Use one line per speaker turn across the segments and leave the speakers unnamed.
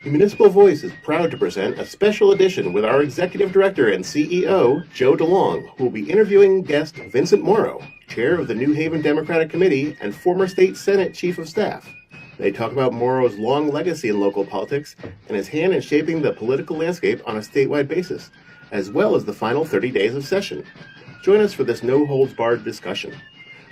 The Municipal Voice is proud to present a special edition with our Executive Director and CEO, Joe DeLong, who will be interviewing guest Vincent Morrow, Chair of the New Haven Democratic Committee and former State Senate Chief of Staff. They talk about Morrow's long legacy in local politics and his hand in shaping the political landscape on a statewide basis, as well as the final 30 days of session. Join us for this no-holds-barred discussion.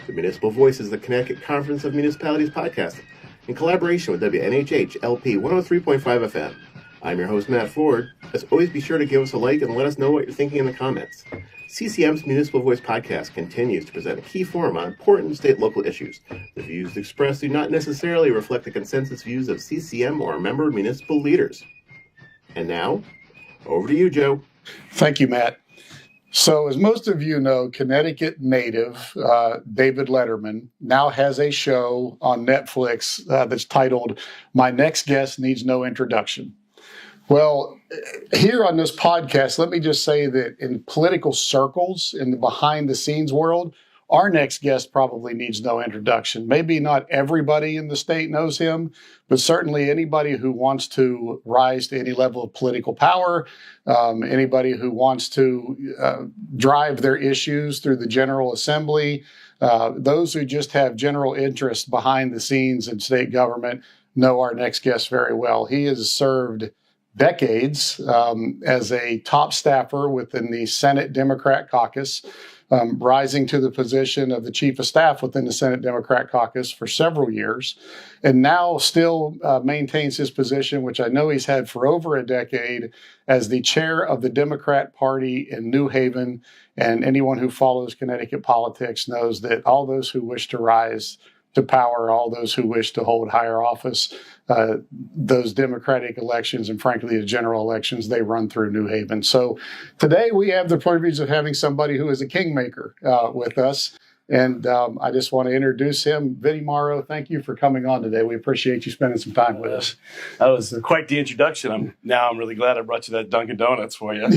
The Municipal Voice is the Connecticut Conference of Municipalities podcast, in collaboration with WNHH LP 103.5 FM. I'm your host, Matt Ford. As always, be sure to give us a like and let us know what you're thinking in the comments. CCM's Municipal Voice podcast continues to present a key forum on important state local issues. The views expressed do not necessarily reflect the consensus views of CCM or member municipal leaders. And now, over to you, Joe.
Thank you, Matt. So as most of you know, Connecticut native David Letterman now has a show on Netflix that's titled My Next Guest Needs No Introduction. Well, here on this podcast, let me just say that in political circles, in the behind-the-scenes world, our next guest probably needs no introduction. Maybe not everybody in the state knows him, but certainly anybody who wants to rise to any level of political power, anybody who wants to drive their issues through the General Assembly, those who just have general interest behind the scenes in state government know our next guest very well. He has served decades as a top staffer within the Senate Democrat Caucus, rising to the position of the Chief of Staff within the Senate Democrat Caucus for several years, and now still maintains his position, which I know he's had for over a decade, as the chair of the Democrat Party in New Haven. And anyone who follows Connecticut politics knows that all those who wish to rise to power, all those who wish to hold higher office, those Democratic elections and frankly the general elections, they run through New Haven. So today we have the privilege of having somebody who is a kingmaker with us. And I just want to introduce him. Vinnie Morrow, thank you for coming on today. We appreciate you spending some time with us.
That was quite the introduction. I'm really glad I brought you that Dunkin' Donuts for you.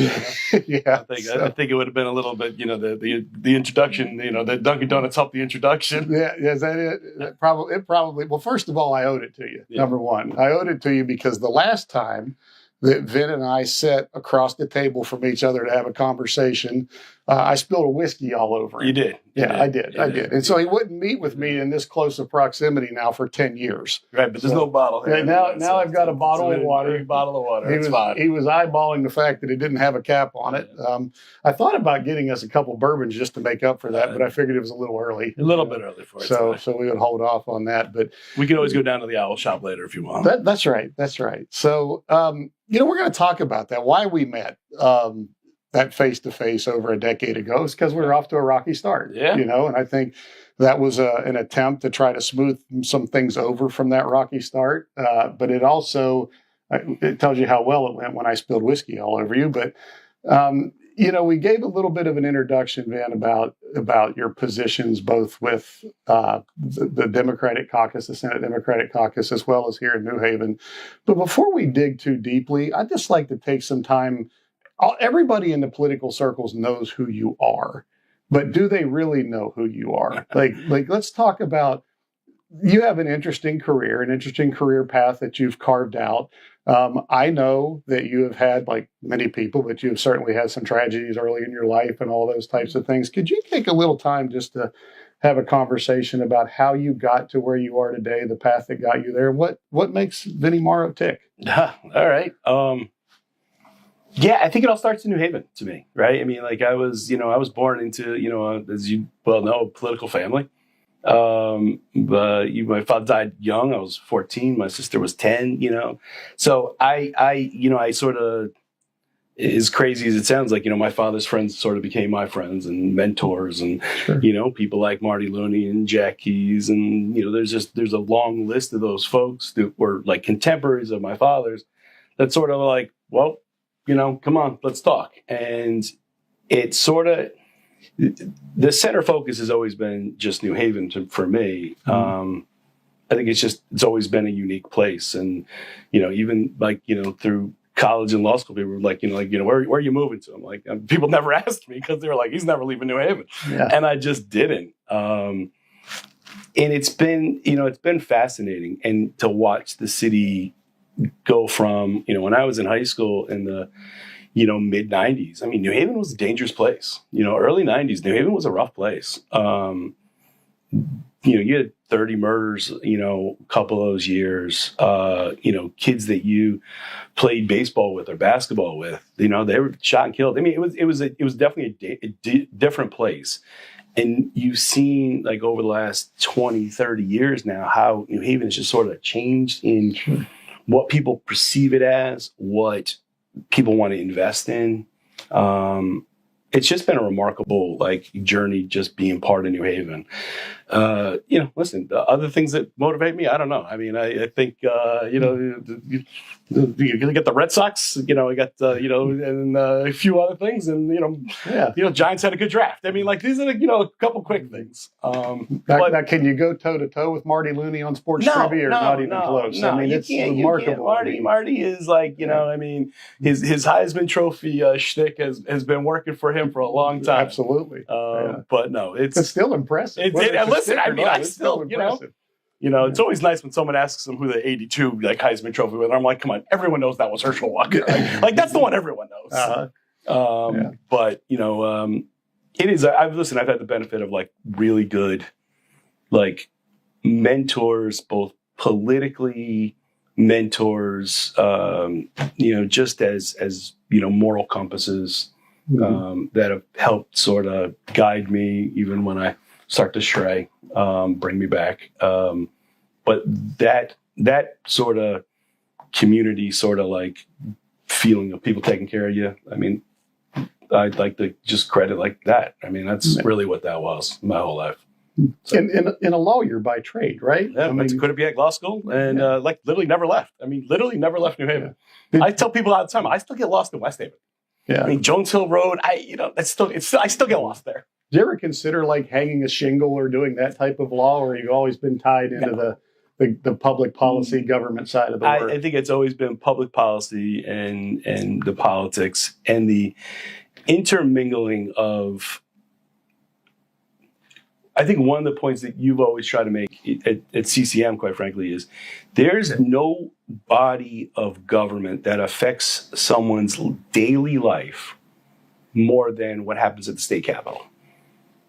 Yeah,
I think it would have been a little bit, the introduction, the Dunkin' Donuts helped the introduction.
Yeah, is that it? It probably. Well, first of all, I owed it to you. Yeah. Number one, I owed it to you because the last time that Vin and I sat across the table from each other to have a conversation, I spilled a whiskey all over him.
You did.
I did. And so he wouldn't meet with me in this close of proximity now for 10 years.
Right, but there's no bottle here.
Now I've got a bottle of water.
A bottle of water.
He was eyeballing the fact that it didn't have a cap on it. I thought about getting us a couple bourbons just to make up for that, but I figured it was a little early.
A little bit early for it.
So we would hold off on that. But
we could always go down to the Owl Shop later if you want.
That's right. So, we're going to talk about that, why we met that face-to-face over a decade ago is because we were off to a rocky start.
Yeah.
And I think that was an attempt to try to smooth some things over from that rocky start. But it also, it tells you how well it went when I spilled whiskey all over you. But, we gave a little bit of an introduction, Van, about your positions, both with the Democratic Caucus, the Senate Democratic Caucus, as well as here in New Haven. But before we dig too deeply, I'd just like to take some time. Everybody in the political circles knows who you are, but do they really know who you are? Like let's talk about, you have an interesting career path that you've carved out. I know that you have had, like many people, but you have certainly had some tragedies early in your life and all those types of things. Could you take a little time just to have a conversation about how you got to where you are today, the path that got you there? What makes Vinnie Morrow tick?
All right. Yeah, I think it all starts in New Haven to me, right? I mean, I was born into, as you well know, a political family. But my father died young. I was 14. My sister was 10, So I sort of, as crazy as it sounds, my father's friends sort of became my friends and mentors and,
Sure.
People like Marty Looney and Jack Keys. And, there's a long list of those folks that were like contemporaries of my father's that sort of like, well, come on, let's talk. And it's sort of, the center focus has always been just New Haven for me. I think it's always been a unique place. And, even through college and law school, people were like, where are you moving to? I'm like, people never asked me because they were like, he's never leaving New Haven.
Yeah.
And I just didn't. And it's been fascinating and to watch the city go from, when I was in high school in the, mid 90s. I mean, New Haven was a dangerous place. Early 90s, New Haven was a rough place. You had 30 murders, a couple of those years, kids that you played baseball with or basketball with, they were shot and killed. I mean, it was definitely a different place. And you've seen, like, over the last 20, 30 years now, how New Haven has just sort of changed in what people perceive it as, what people want to invest in. It's just been a remarkable, journey just being part of New Haven. Listen, the other things that motivate me, I don't know. I mean, I think, you're going to get the Red Sox, I got, and a few other things. And, Giants had a good draft. I mean, these are, a couple quick things.
Now, can you go toe-to-toe with Marty Looney on sports trivia or not even close?
No,
I mean, it's remarkable.
Marty is I mean, his Heisman Trophy shtick has been working for him for a long time.
Absolutely.
But no, it's
still impressive.
Listen, I mean, I still, impressive. It's always nice when someone asks them who the 82 Heisman Trophy with. I'm like, come on, everyone knows that was Herschel Walker. That's the one everyone knows. But it is. I've had the benefit of really good mentors, both politically mentors, just as moral compasses that have helped sort of guide me even when I start to stray, bring me back. But that sort of community, sort of feeling of people taking care of you. I mean, I'd like to just credit that. I mean, that's really what that was my whole life. So,
and a lawyer by trade, right?
Yeah, I went to Quinnipiac Law School and literally never left. I mean, literally never left New Haven. I tell people all the time, I still get lost in West Haven.
Yeah.
I mean, Jones Hill Road, I still get lost there.
Do you ever consider hanging a shingle or doing that type of law, or you've always been tied into the public policy government side of the work?
I think it's always been public policy and the politics and the intermingling of. I think one of the points that you've always tried to make at CCM, quite frankly, is there's no body of government that affects someone's daily life more than what happens at the state capitol.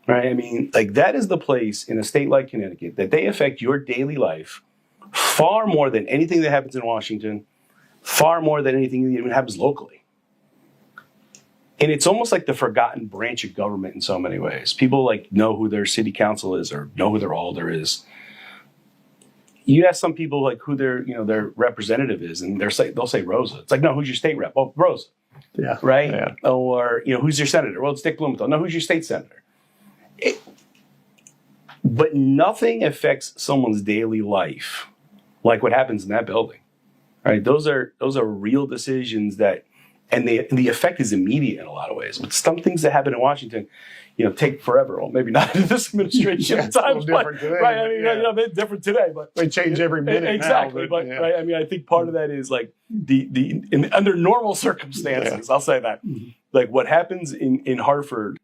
Right? I mean, that is the place in a state like Connecticut that they affect your daily life far more than anything that happens in Washington, far more than anything that even happens locally. And it's almost like the forgotten branch of government in so many ways. People know who their city council is or know who their alder is. You ask some people who their representative is, and they'll say Rosa. It's no, who's your state rep? Oh, Rosa.
Yeah.
Right?
Yeah.
Or who's your senator? Well, it's Dick Blumenthal. No, who's your state senator? But nothing affects someone's daily life like what happens in that building. Right? Those are real decisions that. And the effect is immediate in a lot of ways. But some things that happen in Washington, take forever. Well, maybe not in this administration at times, but
today,
right. I mean, a bit different today, but
they change every minute.
Exactly,
now,
but right. I mean, I think part of that is under normal circumstances. I'll say that. What happens in Hartford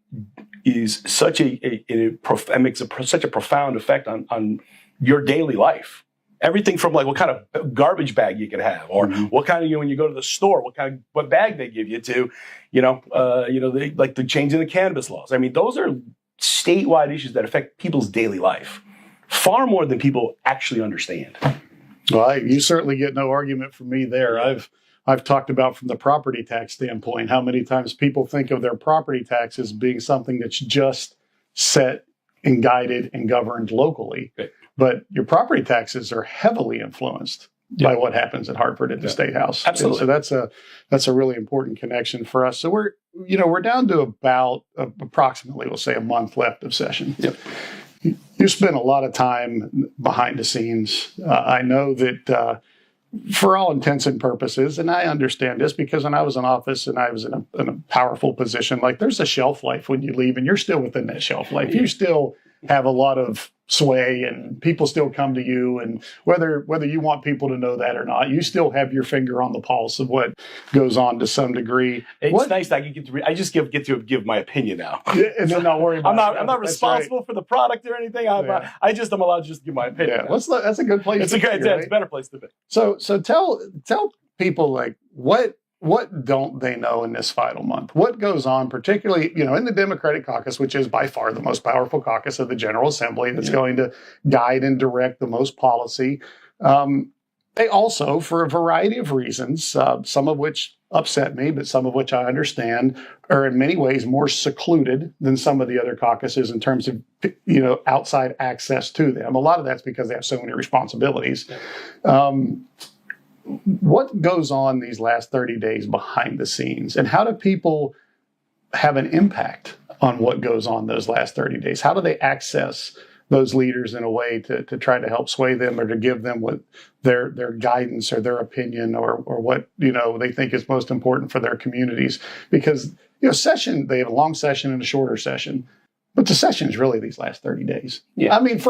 is such it makes such a profound effect on your daily life. Everything from what kind of garbage bag you can have, or what kind of when you go to the store, what bag they give you to, they the change in the cannabis laws. I mean, those are statewide issues that affect people's daily life far more than people actually understand.
Well, you certainly get no argument from me there. Yeah. I've talked about from the property tax standpoint how many times people think of their property tax as being something that's just set and guided and governed locally. Okay. But your property taxes are heavily influenced by what happens at Hartford at the State House.
Absolutely.
And so that's a really important connection for us. So we're down to about approximately, we'll say, a month left of session.
Yep.
You spent a lot of time behind the scenes. I know that for all intents and purposes, and I understand this because when I was in office and I was in a powerful position, there's a shelf life when you leave, and you're still within that shelf life. You still have a lot of sway, and people still come to you, and whether you want people to know that or not, you still have your finger on the pulse of what goes on to some degree.
It's nice that I can get to. I just get to give my opinion now,
and then not worry about.
I'm not responsible for the product or anything. I'm allowed to just give my opinion.
Yeah, that's a good place.
It's a better place to be.
So tell people, like, what don't they know in this final month? What goes on, particularly, in the Democratic caucus, which is by far the most powerful caucus of the General Assembly that's going to guide and direct the most policy. They also, for a variety of reasons, some of which upset me, but some of which I understand, are in many ways more secluded than some of the other caucuses in terms of, outside access to them. A lot of that's because they have so many responsibilities. What goes on these last 30 days behind the scenes, and how do people have an impact on what goes on those last 30 days? How do they access those leaders in a way to try to help sway them, or to give them what their guidance or their opinion, or what they think is most important for their communities? Because they have a long session and a shorter session. But the session is really these last 30 days.
Yeah.
I mean,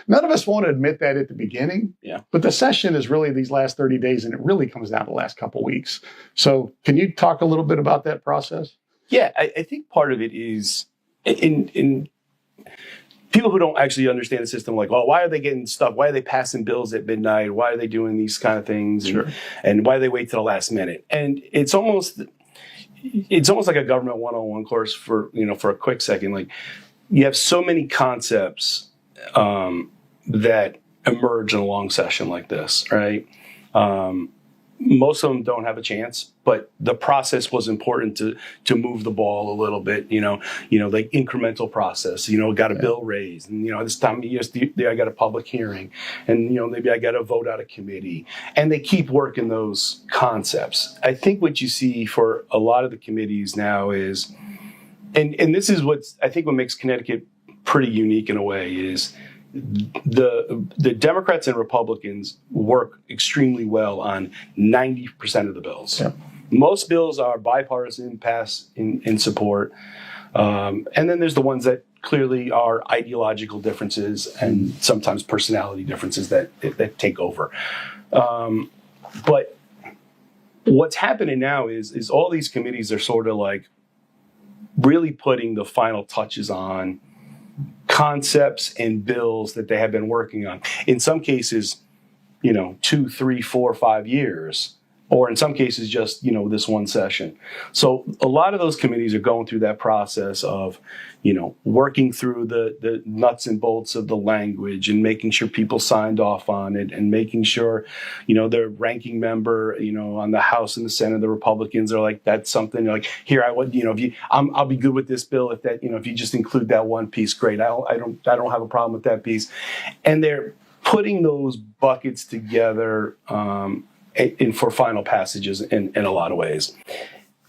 none of us want to admit that at the beginning.
Yeah. But
the session is really these last 30 days, and it really comes down to the last couple of weeks. So can you talk a little bit about that process?
Yeah, I think part of it is in people who don't actually understand the system, like, well, why are they getting stuff? Why are they passing bills at midnight? Why are they doing these kind of things?
Sure.
And why do they wait till the last minute? And it's almost like a government 101 course for a quick second. Like, you have so many concepts that emerge in a long session like this, right? Most of them don't have a chance, but the process was important to move the ball a little bit. Like incremental process. Got a bill raised, and this time I got a public hearing, and maybe I got to vote out of committee, and they keep working those concepts. I think what you see for a lot of the committees now is. And this is what makes Connecticut pretty unique in a way is the Democrats and Republicans work extremely well on 90% of the bills.
Yeah.
Most bills are bipartisan, pass in support. And then there's the ones that clearly are ideological differences and sometimes personality differences that take over. But what's happening now is all these committees are sort of like really putting the final touches on concepts and bills that they have been working on. In some cases, 2, 3, 4, 5 years, or in some cases just, this one session. So a lot of those committees are going through that process of, working through the nuts and bolts of the language and making sure people signed off on it, and making sure, their ranking member, on the House and the Senate, the Republicans are like, that's something like, here, I'll be good with this bill if that, if you just include that one piece, great. I don't have a problem with that piece. And they're putting those buckets together, for final passages in a lot of ways.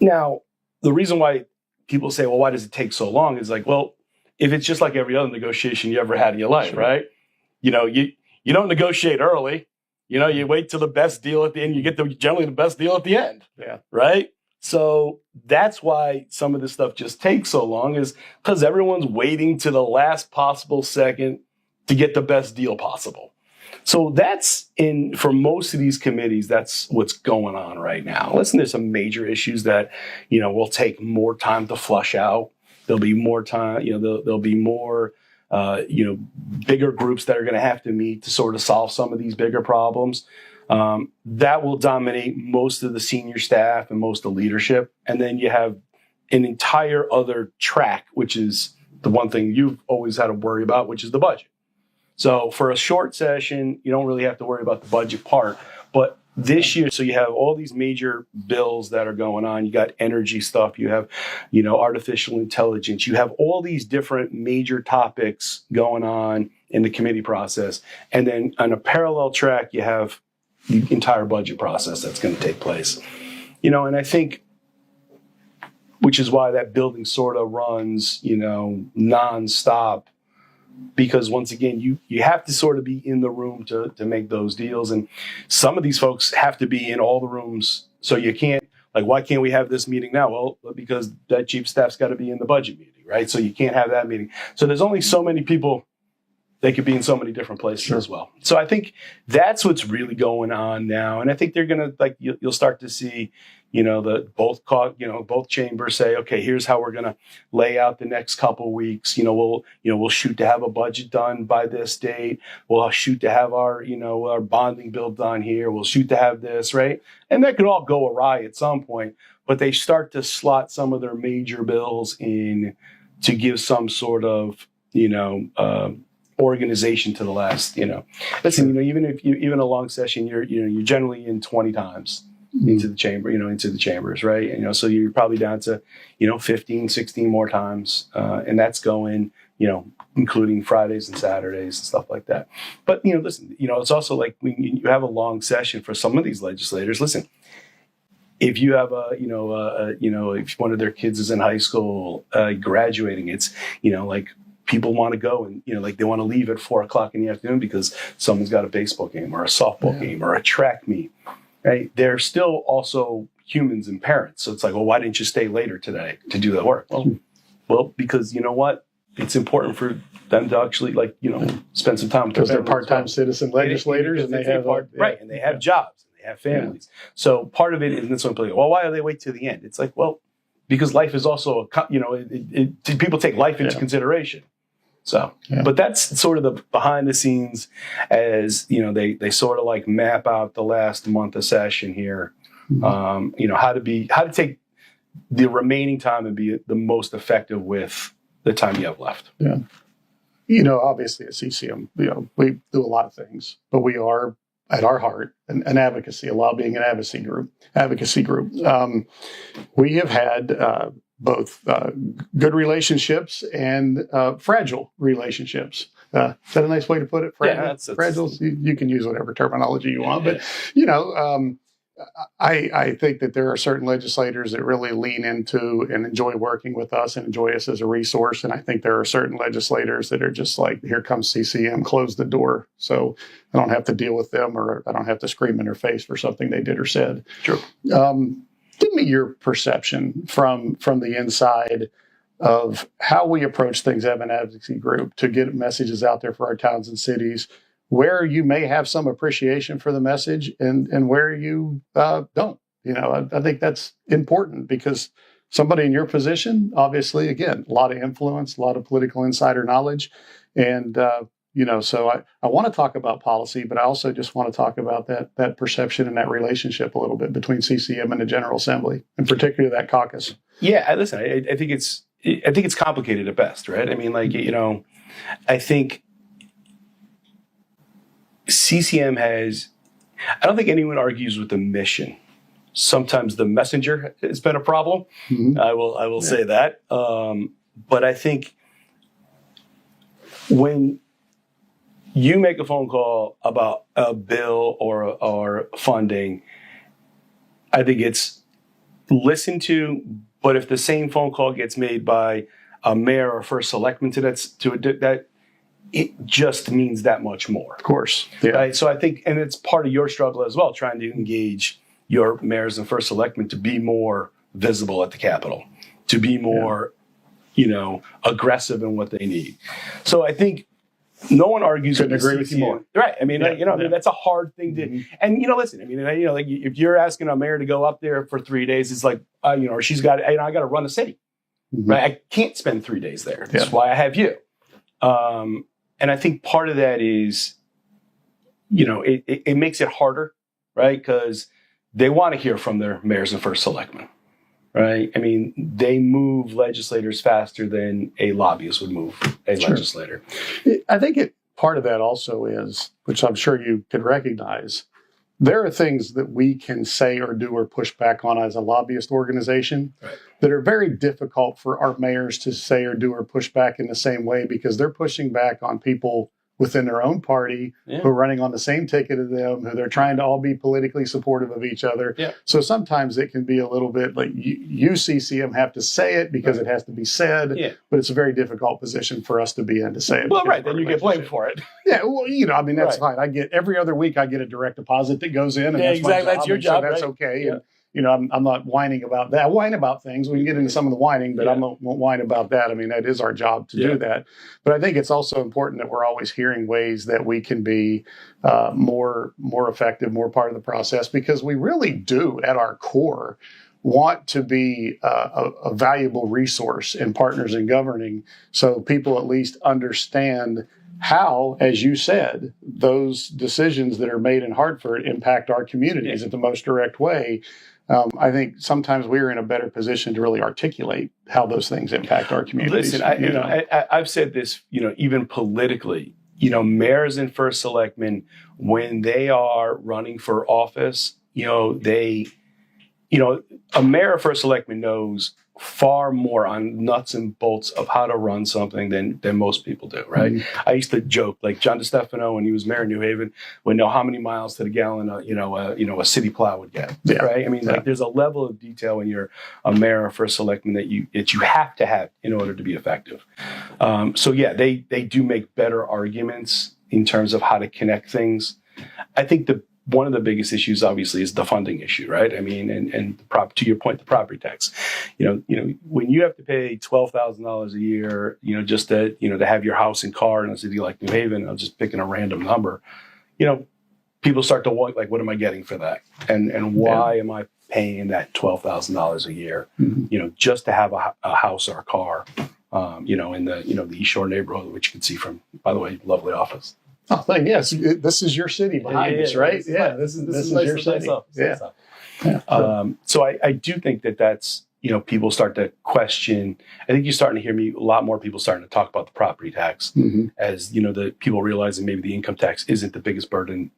Now, the reason why people say, well, why does it take so long? Is like, well, if it's just like every other negotiation you ever had in your life, sure. Right? You don't negotiate early. You wait till the best deal at the end. You get generally the best deal at the end.
Yeah.
Right? So that's why some of this stuff just takes so long, is because everyone's waiting to the last possible second to get the best deal possible. So that's for most of these committees, that's what's going on right now. Listen, there's some major issues that, will take more time to flush out. There'll be more time, there'll be more, bigger groups that are going to have to meet to sort of solve some of these bigger problems. That will dominate most of the senior staff and most of the leadership. And then you have an entire other track, which is the one thing you've always had to worry about, which is the budget. So for a short session, you don't really have to worry about the budget part. But this year, so you have all these major bills that are going on. You got energy stuff. You have, artificial intelligence. You have all these different major topics going on in the committee process. And then on a parallel track, you have the entire budget process that's going to take place. And I think, which is why that building sort of runs, nonstop. Because once again, you have to sort of be in the room to make those deals. And some of these folks have to be in all the rooms. So you can't, like, why can't we have this meeting now? Well, because that chief staff's got to be in the budget meeting, right? So you can't have that meeting. So there's only so many people they could be in so many different places as well. So I think that's what's really going on now. And I think they're going to, you'll start to see, both chambers say, okay, here's how we're going to lay out the next couple weeks. We'll shoot to have a budget done by this date. We'll shoot to have our bonding bill done here. We'll shoot to have this, right? And that could all go awry at some point, but they start to slot some of their major bills in to give some sort of, organization to the last, listen, even a long session, you're generally in 20 times into the chamber, into the chambers, right? And, so you're probably down to, 15, 16 more times. And that's going, including Fridays and Saturdays and stuff like that. But, listen, it's also like when you have a long session for some of these legislators, listen, if you have if one of their kids is in high school, graduating, it's, people want to go and, they want to leave at 4:00 in the afternoon because someone's got a baseball game or a softball game or a track meet, right? They're still also humans and parents. So it's like, well, why didn't you stay later today to do that work? Well, because you know what? It's important for them to actually spend some time with
because they're part-time citizen legislators and they have
right. And they have jobs and they have families. Yeah. So part of it is this one, well, why do they wait to the end? It's like, well, because life is also, people take life into consideration. So, but that's sort of the behind the scenes as, they sort of map out the last month of session here, how to take the remaining time and be the most effective with the time you have left.
Yeah. Obviously at CCM, we do a lot of things, but we are at our heart an advocacy, a lobbying and advocacy group. We have had, both good relationships and fragile relationships. Is that a nice way to put it? Fragile. You can use whatever terminology you want, but I think that there are certain legislators that really lean into and enjoy working with us and enjoy us as a resource. And I think there are certain legislators that are just like, here comes CCM, close the door, so I don't have to deal with them or I don't have to scream in their face for something they did or said.
Sure.
Give me your perception from the inside of how we approach things as an advocacy group to get messages out there for our towns and cities, where you may have some appreciation for the message and where you don't. I think that's important because somebody in your position, obviously, again, a lot of influence, a lot of political insider knowledge. And, so I want to talk about policy, but I also just want to talk about that perception and that relationship a little bit between CCM and the General Assembly, and particularly that caucus.
Yeah, listen, I think it's complicated at best, right? I mean, I think CCM I don't think anyone argues with the mission. Sometimes the messenger has been a problem. Mm-hmm. I will say that. But I think when you make a phone call about a bill or funding, I think it's listened to. But if the same phone call gets made by a mayor or first selectman that, it just means that much more.
Of course.
Yeah. Right? So I think, and it's part of your struggle as well, trying to engage your mayors and first selectmen to be more visible at the Capitol, to be more, aggressive in what they need. So I think no one argues.
Couldn't agree with you more.
Right. I mean, that's a hard thing to, and, listen, I mean, if you're asking a mayor to go up there for 3 days, it's like, or she's got, I got to run a city, right? I can't spend 3 days there. That's why I have you. And I think part of that is, it makes it harder, right? Because they want to hear from their mayors and first selectmen, right? I mean, they move legislators faster than a lobbyist would move a legislator.
I think part of that also is, which I'm sure you could recognize, there are things that we can say or do or push back on as a lobbyist organization that are very difficult for our mayors to say or do or push back in the same way, because they're pushing back on people within their own party who are running on the same ticket as them, who they're trying to all be politically supportive of each other. Yeah. So sometimes it can be a little bit like you CCM have to say it because it has to be said, but it's a very difficult position for us to be in to say it.
Well, right, then you get blamed for it.
Yeah, well, I mean, that's fine. I get every other week I get a direct deposit that goes in, and that's
exactly. That's your job.
So that's okay.
Yeah.
I'm not whining about that. I whine about things. We can get into some of the whining, but I won't whine about that. I mean, that is our job to do that. But I think it's also important that we're always hearing ways that we can be more effective, more part of the process, because we really do, at our core, want to be a valuable resource and partners in governing, so people at least understand how, as you said, those decisions that are made in Hartford impact our communities in the most direct way. I think sometimes we're in a better position to really articulate how those things impact our communities.
Listen, I've said this, even politically, mayors and first selectmen, when they are running for office, a mayor or first selectman knows far more on nuts and bolts of how to run something than most people do, right? I used to joke, like John DeStefano, when he was mayor of New Haven, would know how many miles to the gallon a city plow would get, right? I mean, like, there's a level of detail when you're a mayor or first selectman that you have to have in order to be effective. They do make better arguments in terms of how to connect things. I think one of the biggest issues, obviously, is the funding issue, right? I mean, and to your point, the property tax. When you have to pay $12,000 a year, just to have your house and car in a city like New Haven, I'm just picking a random number. People start to walk like, what am I getting for that? And why am I paying that $12,000 a year? Just to have a house or a car, in the East Shore neighborhood, which you can see from, by the way, lovely office.
Oh, yes. This is your city behind us, right? This is your city.
So I do think that's, people start to question. I think you're starting to hear a lot more people starting to talk about the property tax as, the people realizing maybe the income tax isn't the biggest burden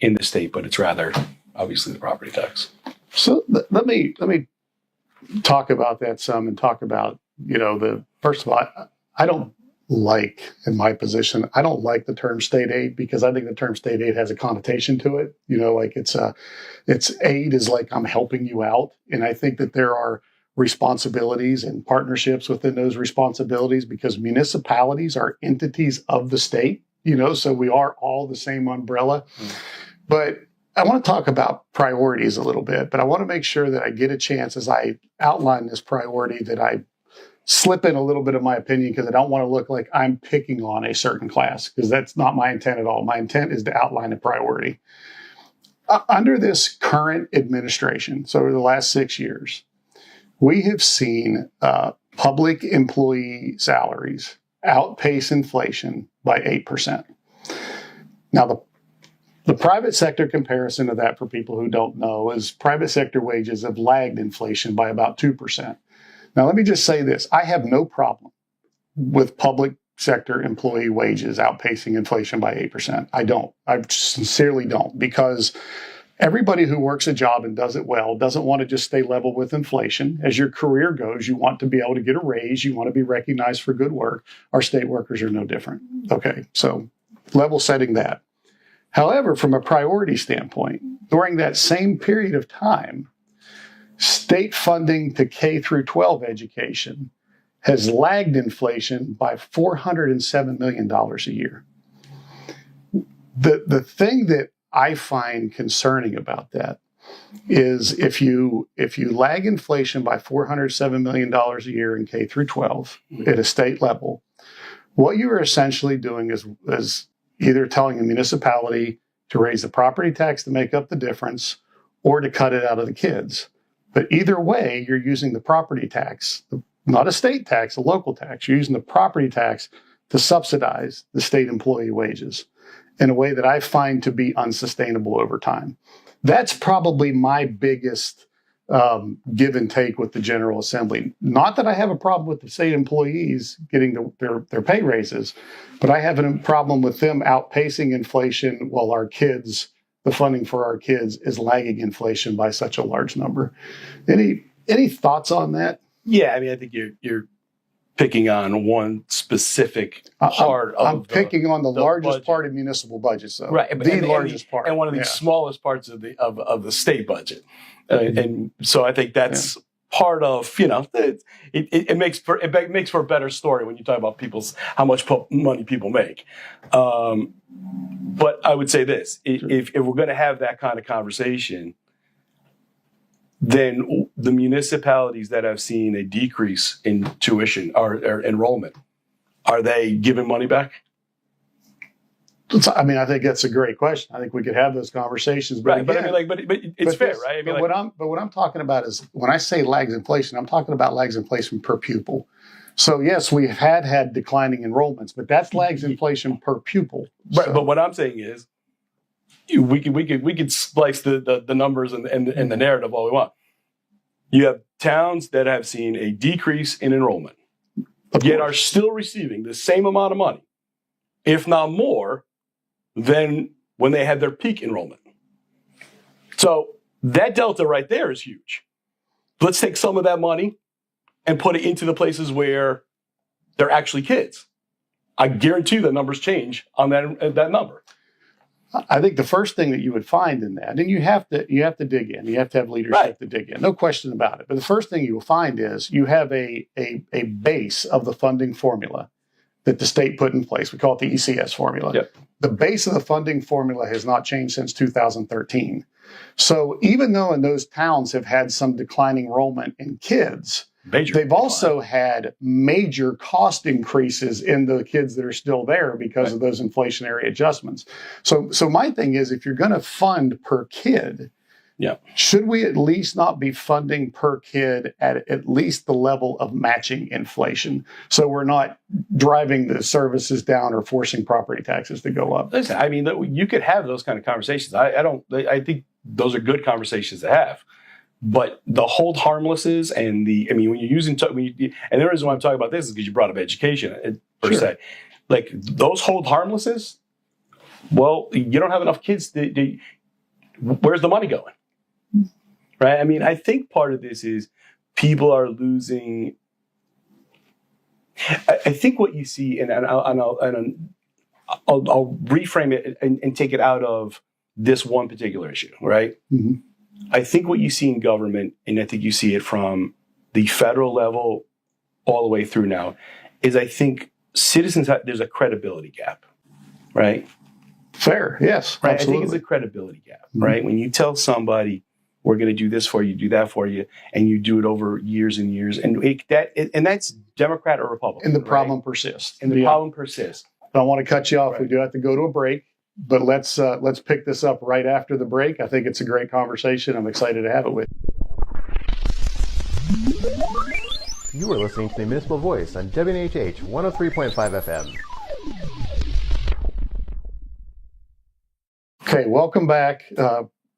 in the state, but it's rather obviously the property tax.
So let me talk about that some and talk about, first of all, I don't like, in my position, I don't like the term state aid, because I think the term state aid has a connotation to it. Like it's aid is like I'm helping you out. And I think that there are responsibilities and partnerships within those responsibilities, because municipalities are entities of the state, so we are all the same umbrella. But I want to talk about priorities a little bit, but I want to make sure that I get a chance as I outline this priority that I slip in a little bit of my opinion, because I don't want to look like I'm picking on a certain class, because that's not my intent at all. My intent is to outline a priority. Under this current administration, so over the last 6 years, we have seen public employee salaries outpace inflation by 8%. Now, the private sector comparison of that, for people who don't know, is private sector wages have lagged inflation by about 2%. Now, let me just say this. I have no problem with public sector employee wages outpacing inflation by 8%. I don't. I sincerely don't, because everybody who works a job and does it well doesn't want to just stay level with inflation. As your career goes, you want to be able to get a raise. You want to be recognized for good work. Our state workers are no different. Okay, so level setting that. However, from a priority standpoint, during that same period of time, state funding to K through 12 education has lagged inflation by $407 million a year. The thing that I find concerning about that is if you lag inflation by $407 million a year in K through 12 at a state level, what you are essentially doing is either telling a municipality to raise the property tax to make up the difference, or to cut it out of the kids. But either way, you're using the property tax, not a state tax, a local tax. You're using the property tax to subsidize the state employee wages in a way that I find to be unsustainable over time. That's probably my biggest give and take with the General Assembly. Not that I have a problem with the state employees getting their pay raises, but I have a problem with them outpacing inflation while the funding for our kids is lagging inflation by such a large number. Any thoughts on that?
Yeah, I mean, I think you're picking on one specific part
I'm picking on the largest budget. Part of municipal budgets, though.
Right,
the largest part.
And one of the smallest parts of the state budget. And so I think that's part of, it makes for a better story when you talk about how much money people make. But I would say this, if we're going to have that kind of conversation, then the municipalities that have seen a decrease in tuition or enrollment, are they giving money back?
I mean, I think that's a great question. I think we could have those conversations. But
Right,
again,
but I mean, but it's fair, right? I mean,
what I'm talking about is when I say lags inflation, I'm talking about lags inflation per pupil. So yes, we have had declining enrollments, but that's lags inflation per pupil.
Right,
So,
but what I'm saying is, we could splice the numbers and the narrative all we want. You have towns that have seen a decrease in enrollment, yet are still receiving the same amount of money, if not more, than when they had their peak enrollment. So that delta right there is huge. Let's take some of that money and put it into the places where they're actually kids. I guarantee the numbers change on that number.
I think the first thing that you would find in that, and you have to dig in, you have to have leadership to dig in, no question about it. But the first thing you will find is you have a base of the funding formula that the state put in place. We call it the ECS formula.
Yep.
The base of the funding formula has not changed since 2013. So even though in those towns have had some declining enrollment in kids, they've also had major cost increases in the kids that are still there because of those inflationary adjustments. So my thing is, if you're going to fund per kid, should we at least not be funding per kid at least the level of matching inflation? So we're not driving the services down or forcing property taxes to go up.
Listen, I mean, you could have those kind of conversations. I think those are good conversations to have. But the hold harmlesses and when you're using, and the reason why I'm talking about this is because you brought up education per se. Like those hold harmlesses, well, you don't have enough kids. Where's the money going? Right? I mean, I think part of this is people are losing. I think what you see, and I'll reframe it and take it out of this one particular issue, right?
Mm-hmm.
I think what you see in government, and I think you see it from the federal level all the way through now, is I think citizens, there's a credibility gap, right?
Fair, yes.
Right.
Absolutely.
I think it's a credibility gap, right? When you tell somebody, we're going to do this for you, do that for you, and you do it over years and years, and that's Democrat or Republican.
And the problem persists.
And the problem persists.
I don't want to cut you off. Right. We do have to go to a break. But let's pick this up right after the break. I think it's a great conversation. I'm excited to have it with
you. You are listening to the Municipal Voice on WNHH 103.5 FM.
Okay, welcome back.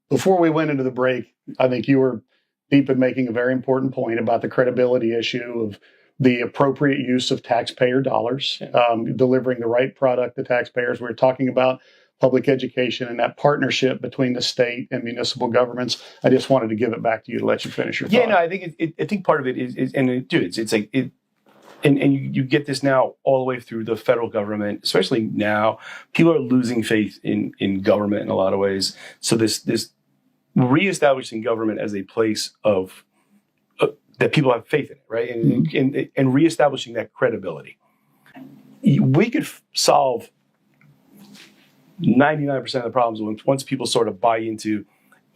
Before we went into the break, I think you were deep in making a very important point about the credibility issue of the appropriate use of taxpayer dollars, delivering the right product to taxpayers. We're talking about public education and that partnership between the state and municipal governments. I just wanted to give it back to you to let you finish your thought.
Yeah, no, I think I think part of it is and it's like it, and you get this now all the way through the federal government, especially now. People are losing faith in government in a lot of ways. So this reestablishing government as a place of that people have faith in it, right? And reestablishing that credibility. We could solve 99% of the problems once people sort of buy into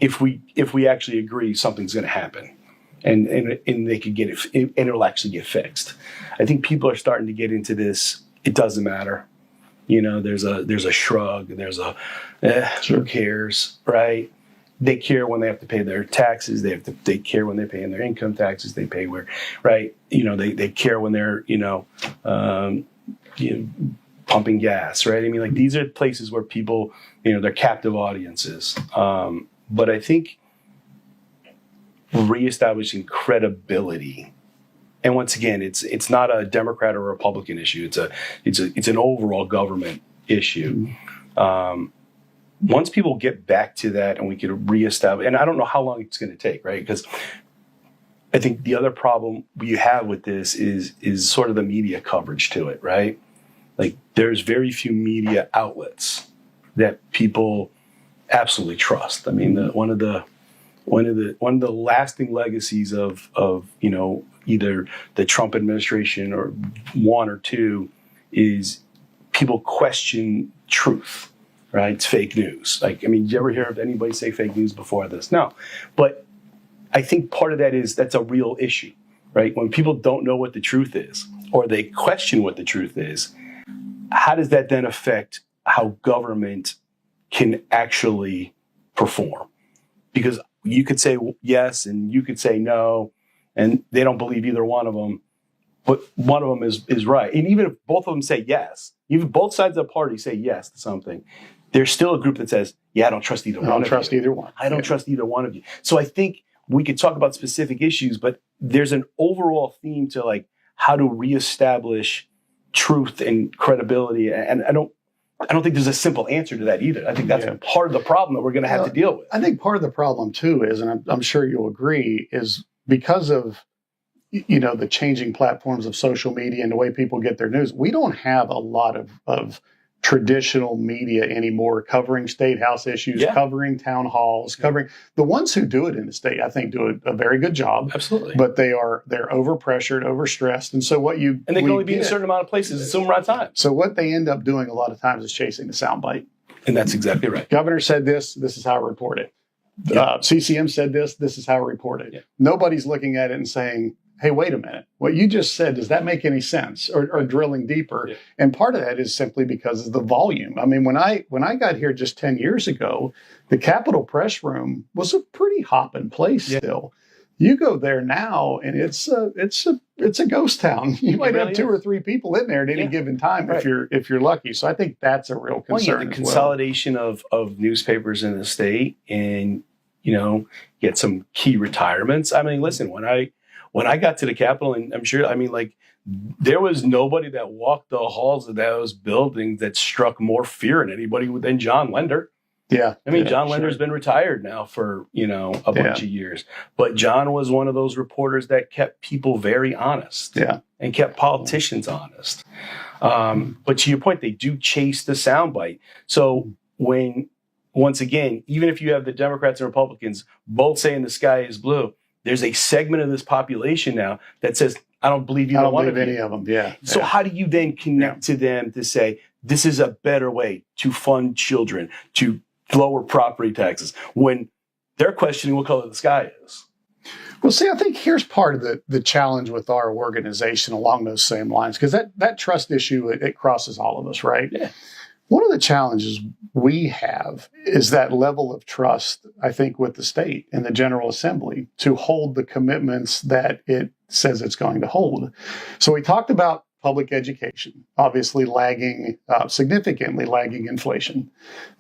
if we actually agree something's going to happen, and they could get it, and it'll actually get fixed. I think people are starting to get into this. It doesn't matter, There's a shrug. There's a who cares, right? They care when they have to pay their taxes. They care when they're paying their income taxes. They pay right? They care when they're pumping gas, right? I mean, like these are places where people, they're captive audiences. But I think reestablishing credibility, and once again, it's not a Democrat or Republican issue. It's an overall government issue. Once people get back to that, and we could reestablish, and I don't know how long it's going to take, right? Because I think the other problem we have with this is sort of the media coverage to it, right? Like there's very few media outlets that people absolutely trust. I mean, one of the lasting legacies of either the Trump administration or one or two is people question truth, right? It's fake news. Like, I mean, did you ever hear of anybody say fake news before this? No, but I think part of that is that's a real issue, right? When people don't know what the truth is, or they question what the truth is, how does that then affect how government can actually perform? Because you could say yes and you could say no, and they don't believe either one of them, but one of them is right. And even if both of them say yes, even both sides of the party say yes to something, there's still a group that says, yeah, I don't trust either one.
I don't trust either one.
I don't trust either one of you. So I think we could talk about specific issues, but there's an overall theme to like how to reestablish truth and credibility. And I don't think there's a simple answer to that either. I think that's part of the problem that we're going to have to deal with.
I think part of the problem too is, and I'm sure you'll agree, is because of the changing platforms of social media and the way people get their news, we don't have a lot of traditional media anymore covering state house issues, covering town halls, covering the ones who do it in the state. I think do a very good job.
Absolutely,
but they're overpressured, overstressed, and so they can
only be in a certain amount of places at some amount of time.
So what they end up doing a lot of times is chasing the soundbite.
And that's exactly right.
Governor said this. This is how I report it. CCM said this. This is how I report it. Nobody's looking at it and saying, hey, wait a minute, what you just said, does that make any sense? Or drilling deeper. And part of that is simply because of the volume. I mean, when I got here just 10 years ago, the Capitol Press Room was a pretty hopping place still. You go there now and it's a ghost town. You might have 2 or 3 people in there at any given time if you're lucky. So I think that's a real concern.
The consolidation of newspapers in the state, and get some key retirements. I mean, listen, when I got to the Capitol, and I'm sure, there was nobody that walked the halls of those buildings that struck more fear in anybody than John Lender.
Yeah.
John Lender's been retired now for, a bunch of years. But John was one of those reporters that kept people very honest and kept politicians honest. But to your point, they do chase the soundbite. So once again, even if you have the Democrats and Republicans both saying the sky is blue, there's a segment of this population now that says, I don't believe you. I don't believe
any of them. Yeah.
So how do you then connect to them to say, this is a better way to fund children, to lower property taxes, when they're questioning what color the sky is?
Well, see, I think here's part of the challenge with our organization along those same lines, because that trust issue, it crosses all of us, right? Yeah. One of the challenges we have is that level of trust, I think, with the state and the General Assembly to hold the commitments that it says it's going to hold. So we talked about public education, obviously significantly lagging inflation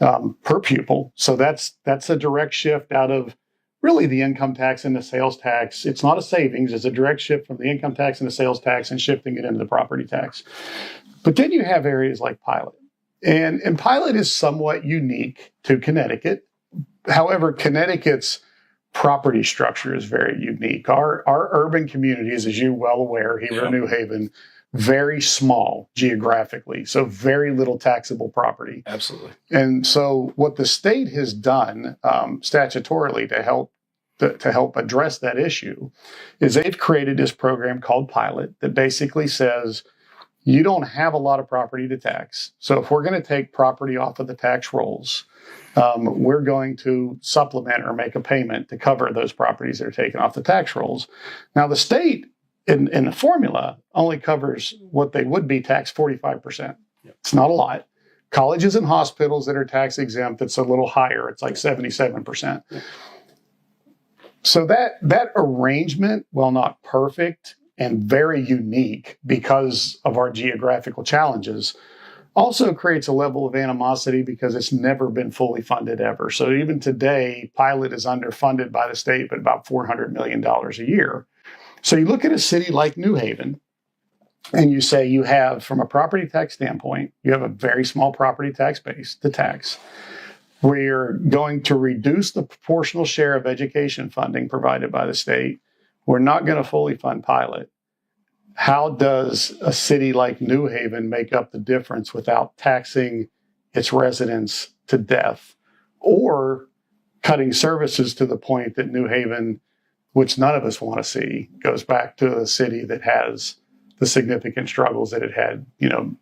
per pupil. So that's a direct shift out of really the income tax and the sales tax. It's not a savings. It's a direct shift from the income tax and the sales tax and shifting it into the property tax. But then you have areas like Pilot. And Pilot is somewhat unique to Connecticut. However, Connecticut's property structure is very unique. Our urban communities, as you're well aware, here in New Haven, very small geographically, so very little taxable property.
Absolutely.
And so what the state has done statutorily to help address that issue is they've created this program called Pilot that basically says, you don't have a lot of property to tax. So if we're going to take property off of the tax rolls, we're going to supplement or make a payment to cover those properties that are taken off the tax rolls. Now, the state in the formula only covers what they would be taxed 45%. It's not a lot. Colleges and hospitals that are tax exempt, it's a little higher. It's like 77%. So that arrangement, while not perfect, and very unique because of our geographical challenges, also creates a level of animosity because it's never been fully funded ever. So even today, Pilot is underfunded by the state, but about $400 million a year. So you look at a city like New Haven, and you say you have, from a property tax standpoint, you have a very small property tax base to tax. We're going to reduce the proportional share of education funding provided by the state. We're not going to fully fund Pilot. How does a city like New Haven make up the difference without taxing its residents to death or cutting services to the point that New Haven, which none of us want to see, goes back to a city that has the significant struggles that it had,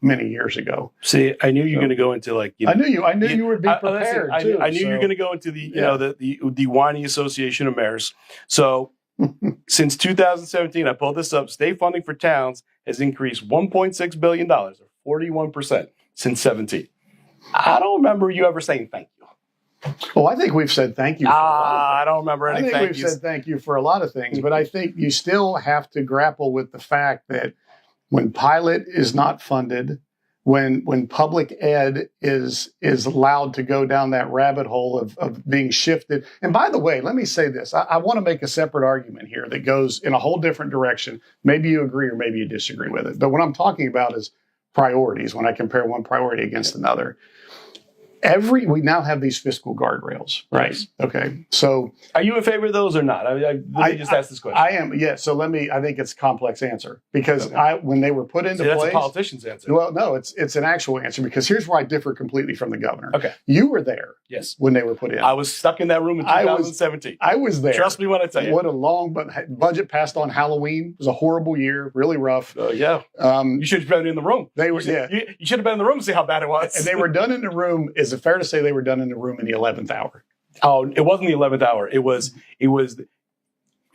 many years ago.
See, I knew you were going to go into like,
I knew you would be prepared too.
I knew you were going to go into the whiny Association of Mayors. So since 2017, I pulled this up. State funding for towns has increased $1.6 billion, or 41% since 17. I don't remember you ever saying thank you.
Well, I think we've said thank you.
I don't remember any thank yous.
I think we've said thank you for a lot of things, but I think you still have to grapple with the fact that when pilot is not funded, when public ed is allowed to go down that rabbit hole of being shifted. And by the way, let me say this. I want to make a separate argument here that goes in a whole different direction. Maybe you agree or maybe you disagree with it. But what I'm talking about is priorities, when I compare one priority against another. We now have these fiscal guardrails, right? Yes. Okay. So
are you in favor of those or not? Let me just ask this question.
I am. Yeah. So I think it's a complex answer because when they were put into place.
That's a politician's answer.
Well, no, it's an actual answer because here's where I differ completely from the governor.
Okay.
You were there.
Yes.
When they were put in.
I was stuck in that room in 2017.
I was there.
Trust me when I tell you.
What a long budget passed on Halloween. It was a horrible year, really rough.
Yeah. You should have been in the room.
You
should have been in the room to see how bad it was.
And they were done in the room. Is it fair to say they were done in the room in the 11th hour?
Oh, it wasn't the 11th hour. It was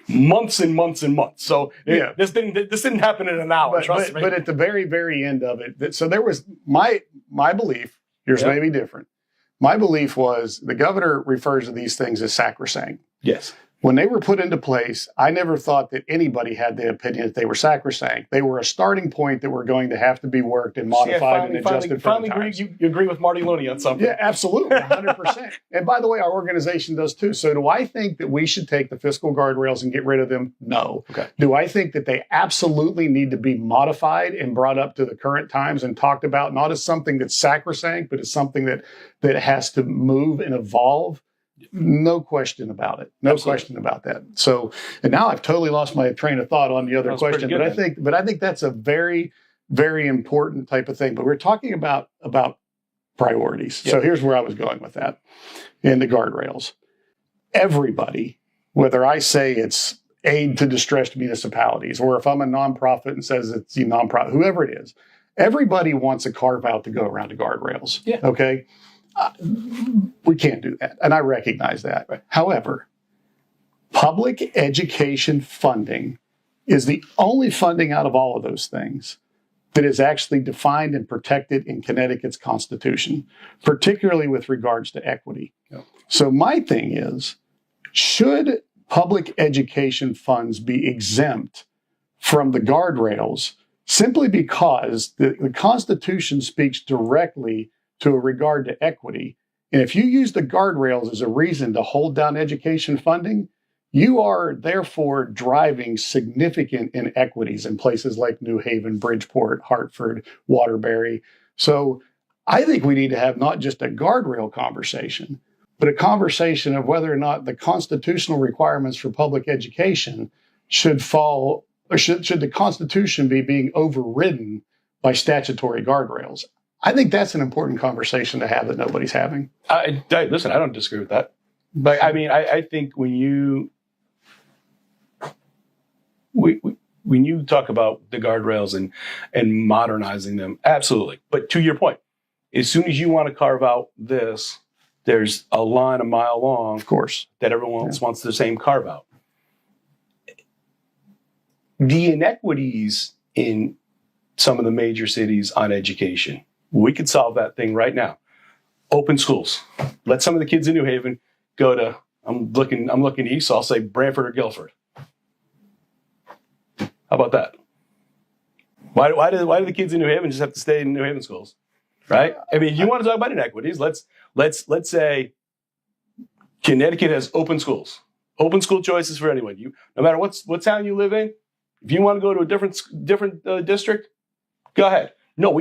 months and months and months. So this didn't happen in an hour. Trust me.
But at the very, very end of it, so there was my belief. Yours may be different. My belief was the governor refers to these things as sacrosanct.
Yes.
When they were put into place, I never thought that anybody had the opinion that they were sacrosanct. They were a starting point that were going to have to be worked and modified and adjusted.
You agree with Marty Looney on something.
Yeah, absolutely, 100%. And by the way, our organization does too. So do I think that we should take the fiscal guardrails and get rid of them? No.
Okay.
Do I think that they absolutely need to be modified and brought up to the current times and talked about, not as something that's sacrosanct, but as something that has to move and evolve? No question about it. No question about that. So, and now I've totally lost my train of thought on the other question. But I think that's a very, very important type of thing. But we're talking about priorities. Yep. So here's where I was going with that in the guardrails. Everybody, whether I say it's aid to distressed municipalities, or if I'm a nonprofit and says it's a nonprofit, whoever it is, everybody wants a carve out to go around the guardrails.
Yeah.
Okay. We can't do that. And I recognize that.
Right.
However, public education funding is the only funding out of all of those things that is actually defined and protected in Connecticut's Constitution, particularly with regards to equity.
Yep.
So my thing is, should public education funds be exempt from the guardrails simply because the Constitution speaks directly to a regard to equity? And if you use the guardrails as a reason to hold down education funding, you are therefore driving significant inequities in places like New Haven, Bridgeport, Hartford, Waterbury. So I think we need to have not just a guardrail conversation, but a conversation of whether or not the constitutional requirements for public education should fall, or should the Constitution be being overridden by statutory guardrails. I think that's an important conversation to have that nobody's having.
Listen, I don't disagree with that. But I mean, I think when you talk about the guardrails and modernizing them, absolutely. But to your point, as soon as you want to carve out this, there's a line a mile long,
of course,
that everyone else wants the same carve out. The inequities in some of the major cities on education, we could solve that thing right now. Open schools. Let some of the kids in New Haven go to, I'm looking east, so I'll say Branford or Guilford. How about that? Why do the kids in New Haven just have to stay in New Haven schools? Right? I mean, you want to talk about inequities, let's say Connecticut has open schools. Open school choices for anyone. No matter what town you live in, if you want to go to a different district, go ahead. No,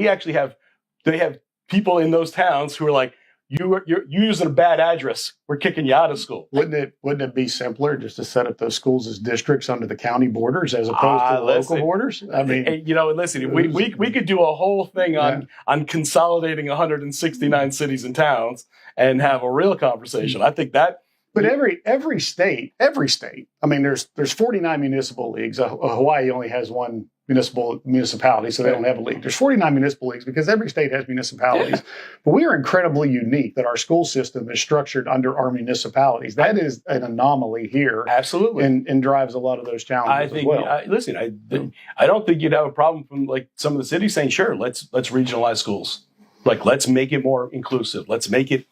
they have people in those towns who are like, you're using a bad address. We're kicking you out of school.
Wouldn't it be simpler just to set up those schools as districts under the county borders as opposed to the local borders? I mean,
listen, we could do a whole thing on consolidating 169 cities and towns and have a real conversation. I think that
But every state, I mean, there's 49 municipal leagues. Hawaii only has one municipality, so they don't have a league. There's 49 municipal leagues because every state has municipalities. Yeah. But we are incredibly unique that our school system is structured under our municipalities. That is an anomaly here.
Absolutely.
And drives a lot of those challenges as well.
I don't think you'd have a problem from like some of the cities saying, sure, let's regionalize schools. Like, let's make it more inclusive. Let's make it,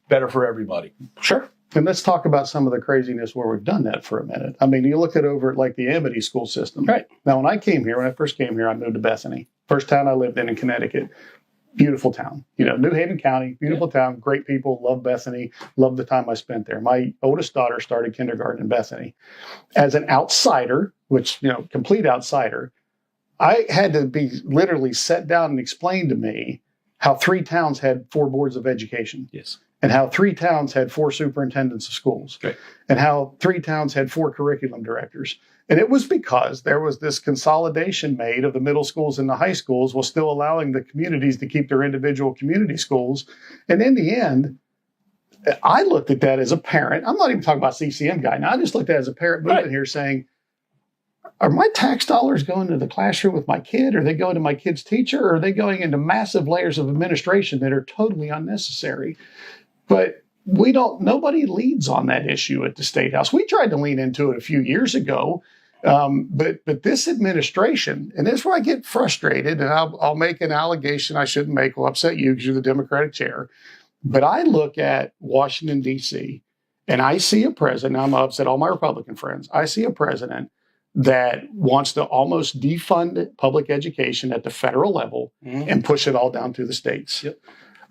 better for everybody.
Sure. And let's talk about some of the craziness where we've done that for a minute. I mean, you look at over at like the Amity school system. Right. Now, when I first came here, I moved to Bethany. First town I lived in Connecticut. Beautiful town. New Haven County, beautiful town, great people, love Bethany, love the time I spent there. My oldest daughter started kindergarten in Bethany. As an outsider, which, complete outsider, I had to be literally set down and explained to me how 3 towns had 4 boards of education.
Yes.
And how 3 towns had 4 superintendents of schools. Right. And how 3 towns had 4 curriculum directors. And it was because there was this consolidation made of the middle schools and the high schools while still allowing the communities to keep their individual community schools. And in the end, I looked at that as a parent. I'm not even talking about CCM guy. Now, I just looked at it as a parent moving here saying, are my tax dollars going to the classroom with my kid? Are they going to my kid's teacher? Or are they going into massive layers of administration that are totally unnecessary? But nobody leads on that issue at the State House. We tried to lean into it a few years ago, but this administration, and this is where I get frustrated, and I'll make an allegation I shouldn't make, will upset you because you're the Democratic chair. But I look at Washington, D.C., and I see a president, I'm upset all my Republican friends, I see a president that wants to almost defund public education at the federal level and push it all down to the states. Yep.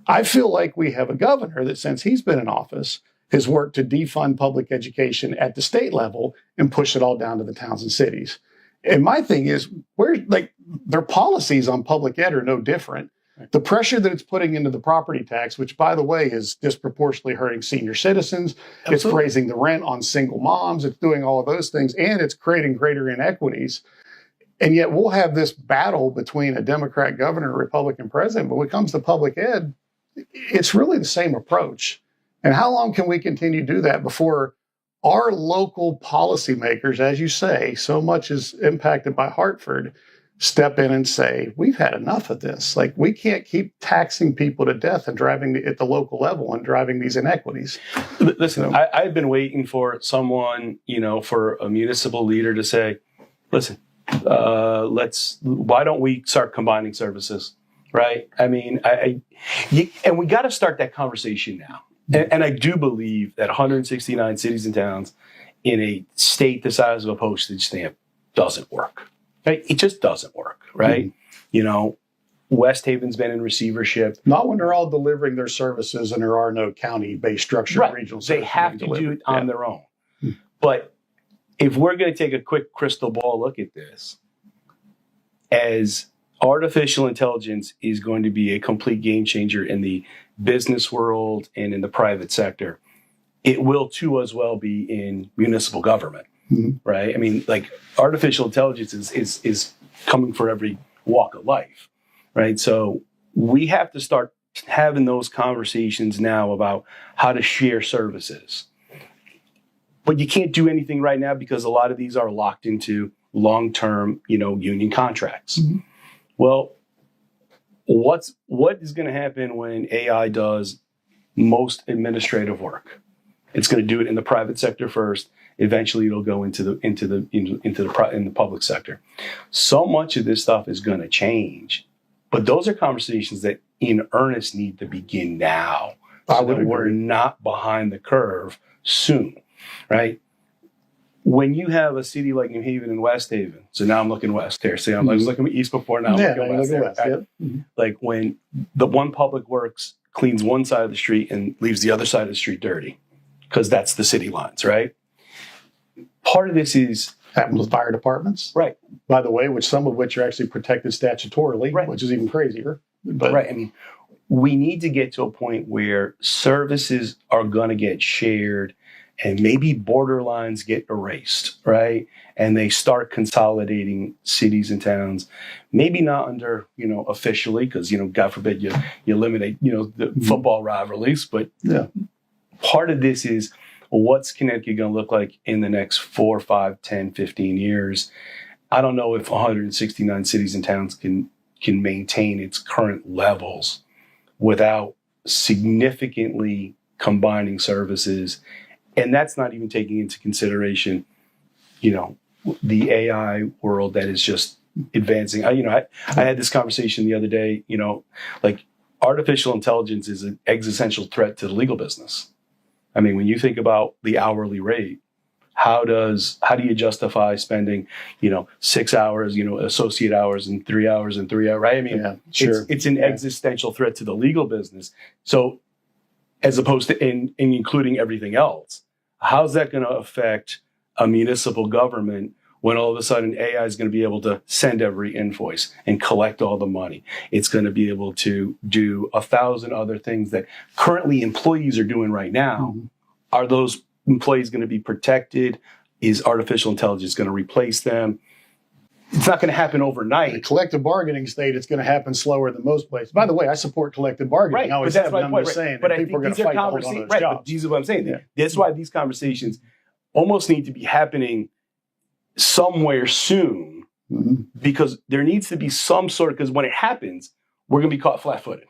I feel like we have a governor that, since he's been in office, has worked to defund public education at the state level and push it all down to the towns and cities. And my thing is, their policies on public ed are no different. The pressure that it's putting into the property tax, which, by the way, is disproportionately hurting senior citizens. Absolutely. It's raising the rent on single moms. It's doing all of those things, and it's creating greater inequities. And yet we'll have this battle between a Democrat governor and a Republican president. But when it comes to public ed, it's really the same approach. And how long can we continue to do that before our local policymakers, as you say, so much is impacted by Hartford, step in and say, we've had enough of this. Like, we can't keep taxing people to death and driving at the local level and driving these inequities.
Listen, I've been waiting for someone, for a municipal leader to say, listen, why don't we start combining services? Right. I mean, and we got to start that conversation now. And I do believe that 169 cities and towns in a state the size of a postage stamp doesn't work. Right? It just doesn't work. Right. Mm-hmm. West Haven's been in receivership.
Not when they're all delivering their services and there are no county-based structured regional services.
They have to do it on their own. Mm-hmm. But if we're going to take a quick crystal ball look at this, as artificial intelligence is going to be a complete game changer in the business world and in the private sector, it will too as well be in municipal government, right? I mean, like, artificial intelligence is coming for every walk of life, right? So we have to start having those conversations now about how to share services. But you can't do anything right now because a lot of these are locked into long-term, union contracts. Mm-hmm. Well, what is going to happen when AI does most administrative work? It's going to do it in the private sector first. Eventually, it'll go into the public sector. So much of this stuff is going to change, but those are conversations that, in earnest, need to begin now, so that we're not behind the curve soon, right? When you have a city like New Haven and West Haven, so now I'm looking west here. See, I was looking east before, now I'm looking west here. West, right? Yep. Like, when the one public works cleans one side of the street and leaves the other side of the street dirty, because that's the city lines, right? Part of this is
happened with fire departments,
right?
By the way, some of which are actually protected statutorily, right, which is even crazier. But
right, I mean, we need to get to a point where services are going to get shared, and maybe borderlines get erased, right? And they start consolidating cities and towns, maybe not under, officially, because, God forbid you eliminate, the football rivalries. But part of this is, what's Connecticut going to look like in the next 4, 5, 10, 15 years? I don't know if 169 cities and towns can maintain its current levels without significantly combining services. And that's not even taking into consideration, the AI world that is just advancing. I had this conversation the other day, like artificial intelligence is an existential threat to the legal business. I mean, when you think about the hourly rate, how do you justify spending, 6 hours, associate hours and 3 hours and 3 hours, right? I mean,
Yeah, sure.
It's an existential threat to the legal business. So as opposed to including everything else, how's that going to affect a municipal government when all of a sudden AI is going to be able to send every invoice and collect all the money? It's going to be able to do 1,000 other things that currently employees are doing right now.
Mm-hmm.
Are those employees going to be protected? Is artificial intelligence going to replace them? It's not going to happen
In
overnight.
a collective bargaining state, it's going to happen slower than most places. By the way, I support collective bargaining.
Right,
I always
but that's
have,
my
and I'm
point.
just
Right.
saying
But
that
I
people are
think
going to
these are
fight to hold on to
conversations.
those
Right, but
jobs.
this is what I'm saying.
Yeah.
That's why these conversations almost need to be happening somewhere soon,
Mm-hmm.
because there needs to be some sort of, because when it happens, we're going to be caught flat-footed.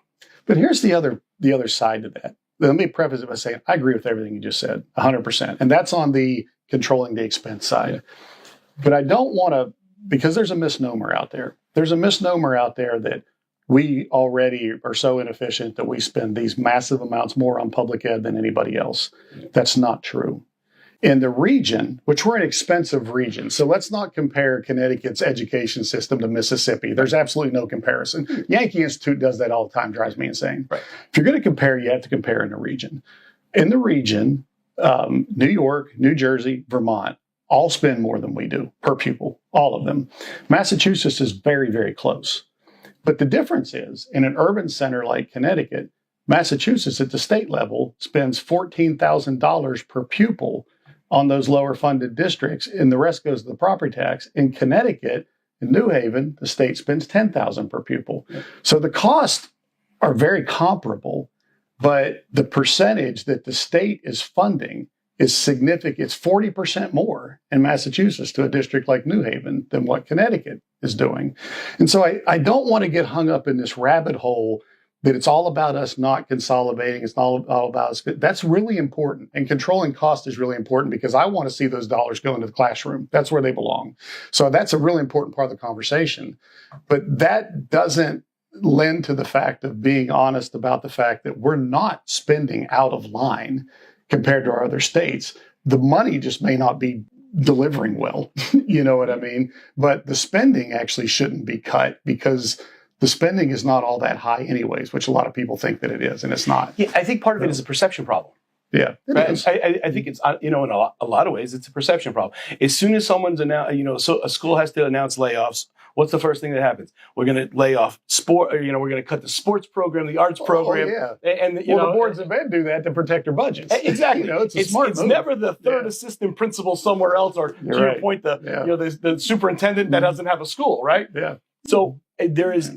But here's the other side to that. Let me preface it by saying I agree with everything you just said, 100%. And that's on the controlling the expense side. But I don't want to, because there's a misnomer out there. There's a misnomer out there that we already are so inefficient that we spend these massive amounts more on public ed than anybody else. That's not true. In the region, which we're an expensive region, so let's not compare Connecticut's education system to Mississippi. There's absolutely no comparison. Yankee Institute does that all the time, drives me insane.
Right.
If you're going to compare, you have to compare in the region. In the region, New York, New Jersey, Vermont, all spend more than we do per pupil, all of them. Massachusetts is very, very close. But the difference is, in an urban center like Connecticut, Massachusetts at the state level spends $14,000 per pupil on those lower funded districts, and the rest goes to the property tax. In Connecticut, in New Haven, the state spends $10,000 per pupil. Yeah. So the costs are very comparable, but the percentage that the state is funding is significant. It's 40% more in Massachusetts to a district like New Haven than what Connecticut is doing. And so I don't want to get hung up in this rabbit hole that it's all about us not consolidating. It's all about us. That's really important. And controlling cost is really important because I want to see those dollars go into the classroom. That's where they belong. So that's a really important part of the conversation. But that doesn't lend to the fact of being honest about the fact that we're not spending out of line compared to our other states. The money just may not be delivering well. You know what I mean? But the spending actually shouldn't be cut because the spending is not all that high anyways, which a lot of people think that it is, and it's not.
Yeah, I think part of it is a perception problem.
Yeah,
right? I think it's, in a lot of ways, it's a perception problem. As soon as someone's announced, so a school has to announce layoffs, what's the first thing that happens? We're going to lay off sport, we're going to cut the sports program, the arts program.
Oh, yeah.
And
the boards of ed do that to protect their budgets.
Exactly.
It's a smart
It's
move.
never the third assistant principal somewhere else, or to your point, the superintendent that doesn't have a school, right?
Yeah.
So there is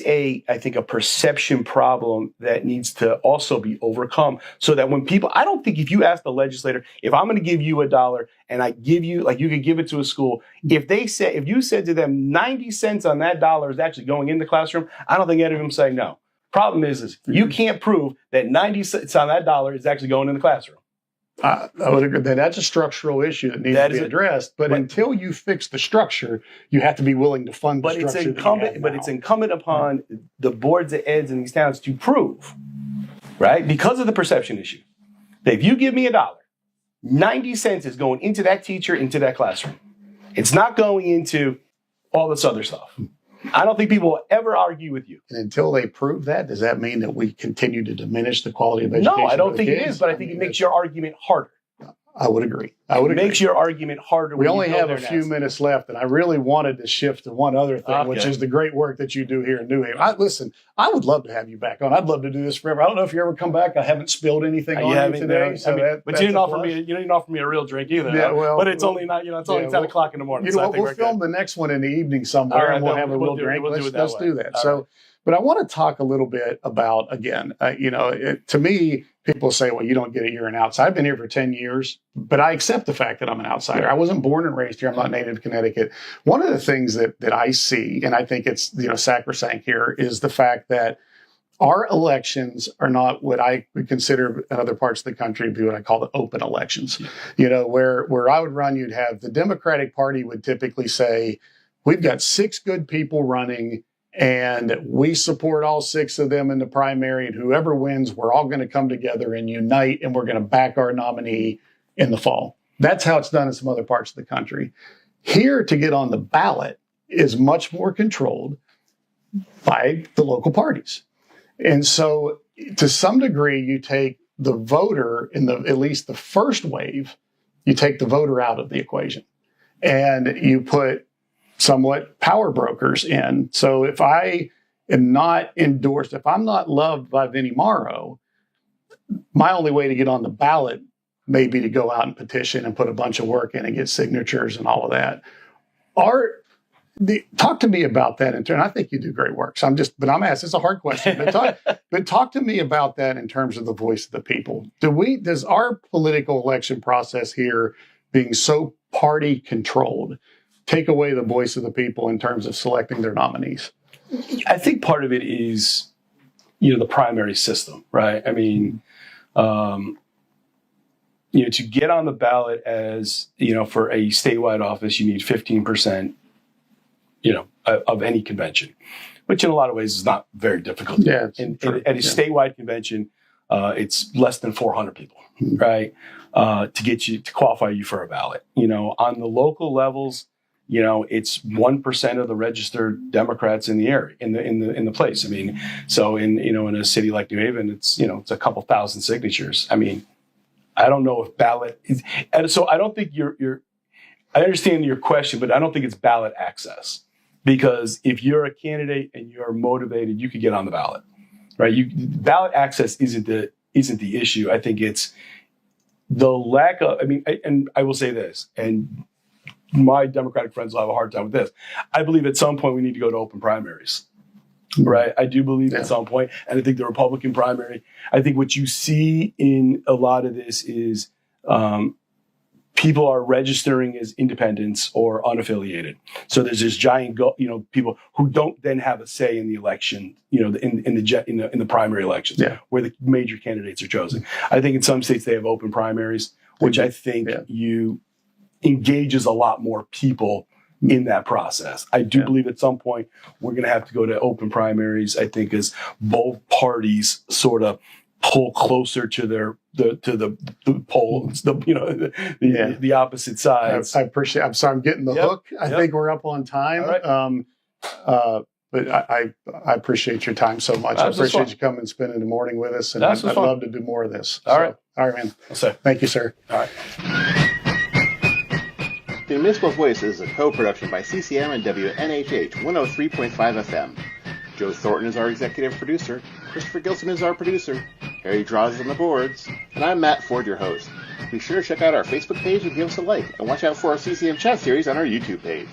I think a perception problem that needs to also be overcome, so that when people, I don't think if you ask the legislator, if I'm going to give you $1 and I give you, like you could give it to a school, if you said to them 90 cents on that dollar is actually going in the classroom, I don't think any of them say no. Problem is you can't prove that 90 cents on that dollar is actually going in the classroom.
I would agree that that's a structural issue that needs to be addressed. But until you fix the structure, you have to be willing to fund the structure.
It's incumbent upon the boards of eds in these towns to prove, right, because of the perception issue, that if you give me $1, 90 cents is going into that teacher, into that classroom. It's not going into all this other stuff. I don't think people will ever argue with you.
And until they prove that, does that mean that we continue to diminish the quality of education?
No, I don't think it is, but I think it makes your argument harder.
I would agree.
It makes your argument harder.
We only have a few minutes left, and I really wanted to shift to one other thing, which is the great work that you do here in New Haven. Listen, I would love to have you back on. I'd love to do this forever. I don't know if you ever come back. I haven't spilled anything on you today.
But you didn't offer me. You didn't offer me a real drink either. Yeah, but it's only not. It's only 10 o'clock in the morning.
We'll film the next one in the evening somewhere, and we'll have a real drink. Let's do that. So. But I want to talk a little bit about, again, to me, people say, well, you don't get it, you're an outsider. I've been here for 10 years, but I accept the fact that I'm an outsider. I wasn't born and raised here. I'm not native to Connecticut. One of the things that I see, and I think it's sacrosanct here, is the fact that our elections are not what I would consider in other parts of the country be what I call the open elections. Where I would run, you'd have the Democratic Party would typically say, we've got 6 good people running, and we support all 6 of them in the primary, and whoever wins, we're all going to come together and unite, and we're going to back our nominee in the fall. That's how it's done in some other parts of the country. Here, to get on the ballot is much more controlled by the local parties. And so, to some degree, you take the voter in at least the first wave, you take the voter out of the equation, and you put somewhat power brokers in. So if I am not endorsed, if I'm not loved by Vinnie Morrow, my only way to get on the ballot may be to go out and petition and put a bunch of work in and get signatures and all of that. Talk to me about that in turn. I think you do great work. So I'm asking, it's a hard question, but talk to me about that in terms of the voice of the people. Does our political election process here, being so party controlled, take away the voice of the people in terms of selecting their nominees?
I think part of it is, the primary system, right? I mean, to get on the ballot as, for a statewide office, you need 15%, of any convention, which in a lot of ways is not very difficult.
Yeah,
at a statewide convention, it's less than 400 people, right? To qualify you for a ballot. On the local levels, it's 1% of the registered Democrats in the area, in the place. I mean, so in a city like New Haven, it's a couple thousand signatures. I mean, I don't know if ballot is, and so I don't think I understand your question, but I don't think it's ballot access, because if you're a candidate and you're motivated, you could get on the ballot, right? Ballot access isn't the issue. I think it's the lack of. I mean, and I will say this, and my Democratic friends will have a hard time with this. I believe at some point we need to go to open primaries, right? I do believe at some point, and I think the Republican primary, I think what you see in a lot of this is people are registering as independents or unaffiliated. So there's this giant, people who don't then have a say in the election, in the primary elections, where the major candidates are chosen. I think in some states they have open primaries, which I think you engages a lot more people in that process. I do believe at some point we're going to have to go to open primaries. I think as both parties sort of pull closer to the polls, the opposite sides.
I appreciate. I'm sorry, I'm getting the hook. I think we're up on time.
Right.
But I appreciate your time so much. I appreciate you coming and spending the morning with us, and I'd love to do more of this.
All right,
man. Thank you, sir.
All right.
The Municipal Voice is a co-production by CCM and WNHH 103.5 FM. Joe Thornton is our executive producer, Christopher Gilson is our producer, Harry Draws is on the boards, and I'm Matt Ford, your host. Be sure to check out our Facebook page and give us a like, and watch out for our CCM chat series on our YouTube page.